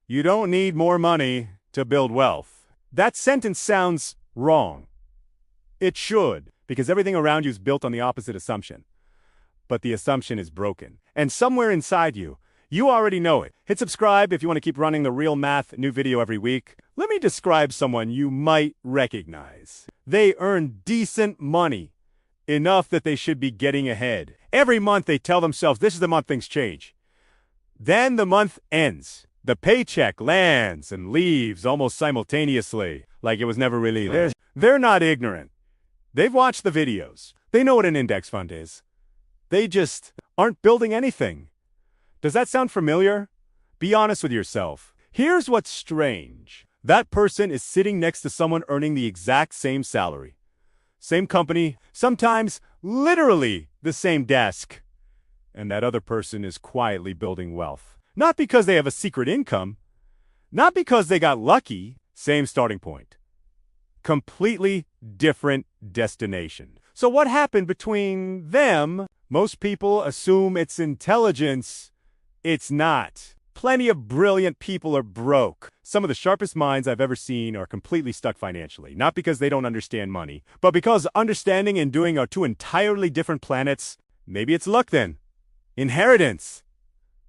You don't need more money to build wealth. That sentence sounds wrong. It should, because everything around you is built on the opposite assumption. But the assumption is broken. And somewhere inside you, you already know it. Hit subscribe if you want to keep running the Real Math new video every week. Let me describe someone you might recognize. They earn decent money, enough that they should be getting ahead. Every month they tell themselves this is the month things change. Then the month ends. The paycheck lands and leaves almost simultaneously, like it was never really there. They're not ignorant. They've watched the videos. They know what an index fund is. They just aren't building anything. Does that sound familiar? Be honest with yourself. Here's what's strange. That person is sitting next to someone earning the exact same salary. Same company, sometimes literally the same desk. And that other person is quietly building wealth. Not because they have a secret income. Not because they got lucky. Same starting point. Completely different destination. So what happened between them? Most people assume it's intelligence. It's not. Plenty of brilliant people are broke. Some of the sharpest minds I've ever seen are completely stuck financially. Not because they don't understand money, but because understanding and doing are two entirely different planets. Maybe it's luck then. Inheritance.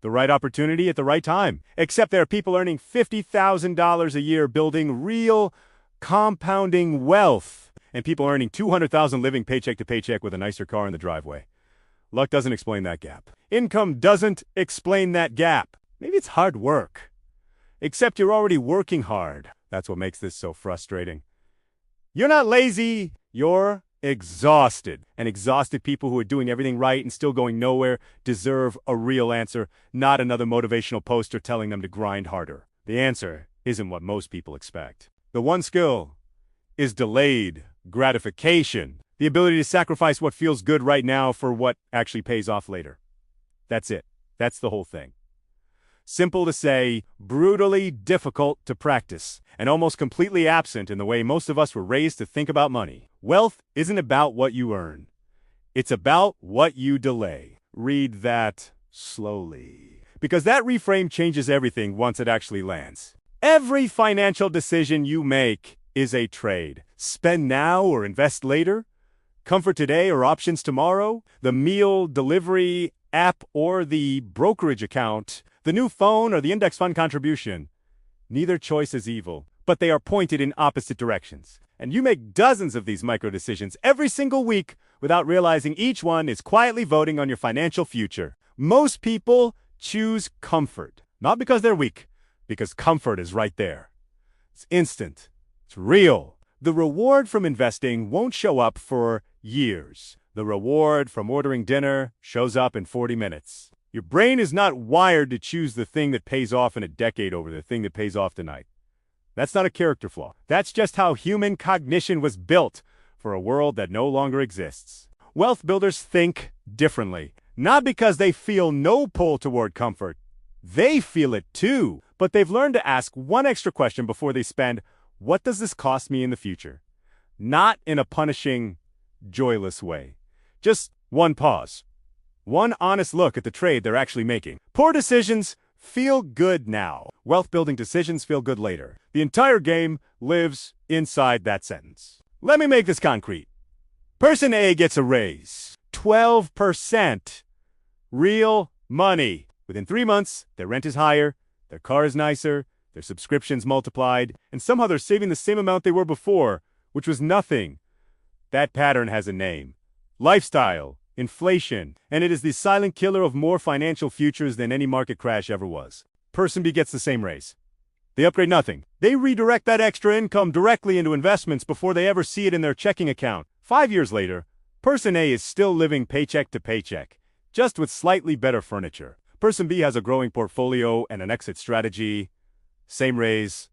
The right opportunity at the right time. Except there are people earning $50,000 a year building real compounding wealth. And people earning $200,000 living paycheck to paycheck with a nicer car in the driveway. Luck doesn't explain that gap. Income doesn't explain that gap. Maybe it's hard work. Except you're already working hard. That's what makes this so frustrating. You're not lazy. You're exhausted. And exhausted people who are doing everything right and still going nowhere deserve a real answer, not another motivational poster telling them to grind harder. The answer isn't what most people expect. The one skill is delayed gratification. The ability to sacrifice what feels good right now for what actually pays off later. That's it. That's the whole thing. Simple to say, brutally difficult to practice, and almost completely absent in the way most of us were raised to think about money. Wealth isn't about what you earn. It's about what you delay. Read that slowly. Because that reframe changes everything once it actually lands. Every financial decision you make is a trade. Spend now or invest later. Comfort today or options tomorrow. The meal delivery app or the brokerage account. The new phone or the index fund contribution. Neither choice is evil, but they are pointed in opposite directions. And you make dozens of these micro decisions every single week without realizing each one is quietly voting on your financial future. Most people choose comfort, not because they're weak, because comfort is right there. It's instant. It's real. The reward from investing won't show up for years. The reward from ordering dinner shows up in 40 minutes. Your brain is not wired to choose the thing that pays off in a decade over the thing that pays off tonight. That's not a character flaw. That's just how human cognition was built for a world that no longer exists. Wealth builders think differently, not because they feel no pull toward comfort. They feel it too, but they've learned to ask one extra question before they spend, what does this cost me in the future? Not in a punishing, joyless way. Just one pause. One honest look at the trade they're actually making. Poor decisions feel good now. Wealth-building decisions feel good later. The entire game lives inside that sentence. Let me make this concrete. Person A gets a raise. 12%. Real money. Within 3 months, their rent is higher, their car is nicer, their subscriptions multiplied, and somehow they're saving the same amount they were before, which was nothing. That pattern has a name. Lifestyle. Inflation, and it is the silent killer of more financial futures than any market crash ever was. Person B gets the same raise. They upgrade nothing. They redirect that extra income directly into investments before they ever see it in their checking account. 5 years later, Person A is still living paycheck to paycheck, just with slightly better furniture. Person B has a growing portfolio and an exit strategy. Same raise,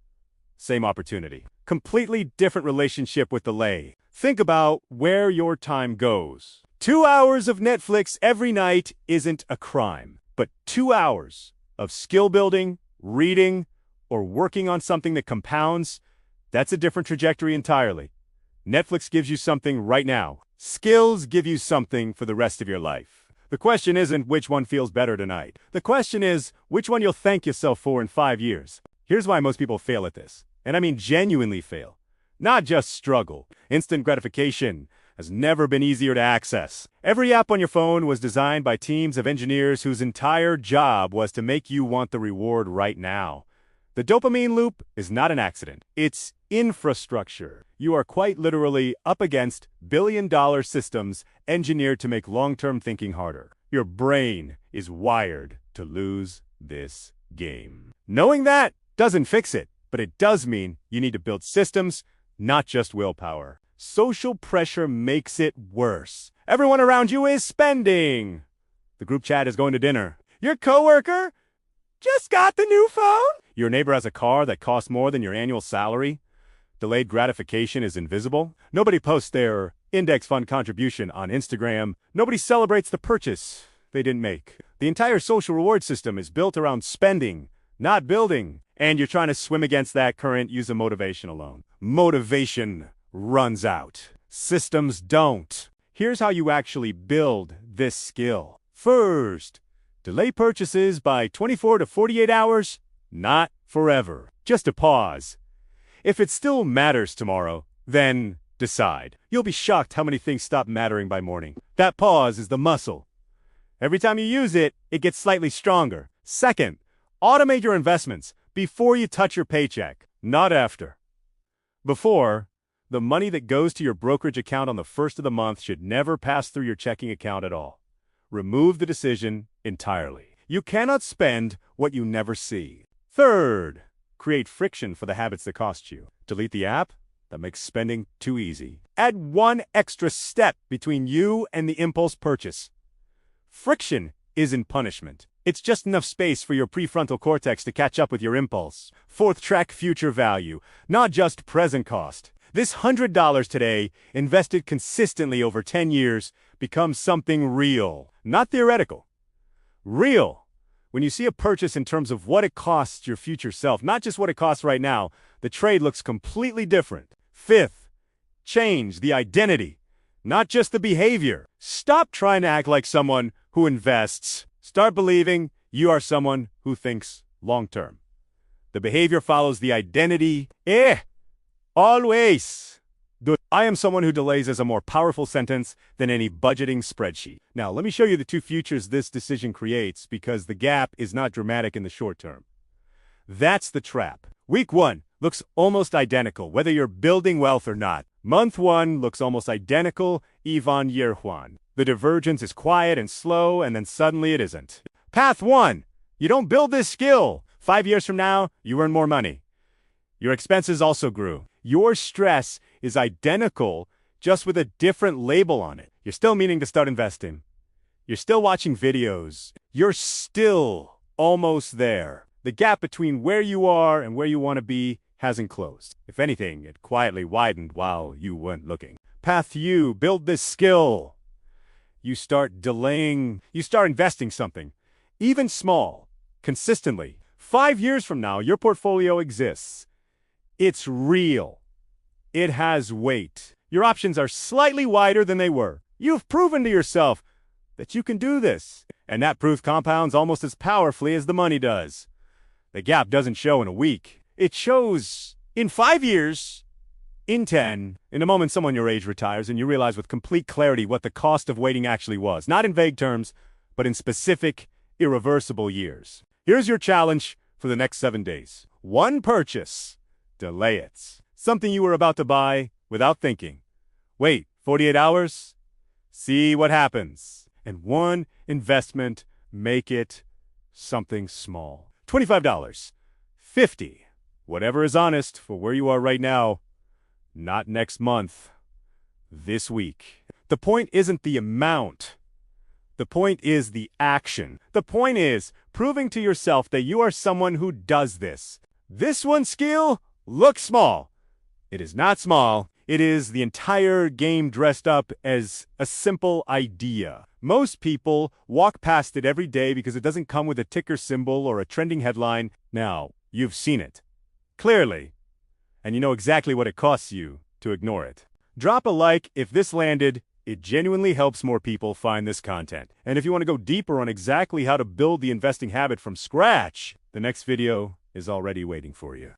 same opportunity. Completely different relationship with delay. Think about where your time goes. 2 hours of Netflix every night isn't a crime, but 2 hours of skill building, reading, or working on something that compounds, that's a different trajectory entirely. Netflix gives you something right now. Skills give you something for the rest of your life. The question isn't which one feels better tonight. The question is which one you'll thank yourself for in 5 years. Here's why most people fail at this. And I mean genuinely fail. Not just struggle. Instant gratification has never been easier to access. Every app on your phone was designed by teams of engineers whose entire job was to make you want the reward right now. The dopamine loop is not an accident. It's infrastructure. You are quite literally up against billion-dollar systems engineered to make long-term thinking harder. Your brain is wired to lose this game. Knowing that doesn't fix it, but it does mean you need to build systems, not just willpower. Social pressure makes it worse. Everyone around you is spending. The group chat is going to dinner. Your coworker just got the new phone. Your neighbor has a car that costs more than your annual salary. Delayed gratification is invisible. Nobody posts their index fund contribution on Instagram. Nobody celebrates the purchase they didn't make. The entire social reward system is built around spending, not building. And you're trying to swim against that current, use a motivation alone. Motivation runs out. Systems don't. Here's how you actually build this skill. First, delay purchases by 24 to 48 hours, not forever. Just a pause. If it still matters tomorrow, then decide. You'll be shocked how many things stop mattering by morning. That pause is the muscle. Every time you use it, it gets slightly stronger. Second, automate your investments before you touch your paycheck, not after. Before, the money that goes to your brokerage account on the first of the month should never pass through your checking account at all. Remove the decision entirely. You cannot spend what you never see. Third, create friction for the habits that cost you. Delete the app that makes spending too easy. Add one extra step between you and the impulse purchase. Friction isn't punishment. It's just enough space for your prefrontal cortex to catch up with your impulse. Fourth, track future value, not just present cost. This $100 today, invested consistently over 10 years, becomes something real, not theoretical. Real. When you see a purchase in terms of what it costs your future self, not just what it costs right now, the trade looks completely different. Fifth, change the identity, not just the behavior. Stop trying to act like someone who invests. Start believing you are someone who thinks long-term. The behavior follows the identity. Always. I am someone who delays is a more powerful sentence than any budgeting spreadsheet. Now, let me show you the two futures this decision creates because the gap is not dramatic in the short term. That's the trap. Week 1 looks almost identical, whether you're building wealth or not. Month 1 looks almost identical, even year 1. The divergence is quiet and slow, and then suddenly it isn't. Path 1. You don't build this skill. 5 years from now, you earn more money. Your expenses also grew. Your stress is identical, just with a different label on it. You're still meaning to start investing. You're still watching videos. You're still almost there. The gap between where you are and where you want to be hasn't closed. If anything, it quietly widened while you weren't looking. Path U. Build this skill. You start delaying. You start investing something, even small, consistently. 5 years from now, your portfolio exists. It's real. It has weight. Your options are slightly wider than they were. You've proven to yourself that you can do this. And that proof compounds almost as powerfully as the money does. The gap doesn't show in a week. It shows in 5 years, in 10, in a moment someone your age retires and you realize with complete clarity what the cost of waiting actually was. Not in vague terms, but in specific, irreversible years. Here's your challenge for the next 7 days. One purchase. Delay it. Something you were about to buy without thinking. Wait 48 hours. See what happens. And one investment, make it something small. $25. $50. Whatever is honest for where you are right now. Not next month. This week. The point isn't the amount. The point is the action. The point is proving to yourself that you are someone who does this. This one skill looks small. It is not small. It is the entire game dressed up as a simple idea. Most people walk past it every day because it doesn't come with a ticker symbol or a trending headline. Now, you've seen it. Clearly. And you know exactly what it costs you to ignore it. Drop a like if this landed. It genuinely helps more people find this content. And if you want to go deeper on exactly how to build the investing habit from scratch, the next video is already waiting for you.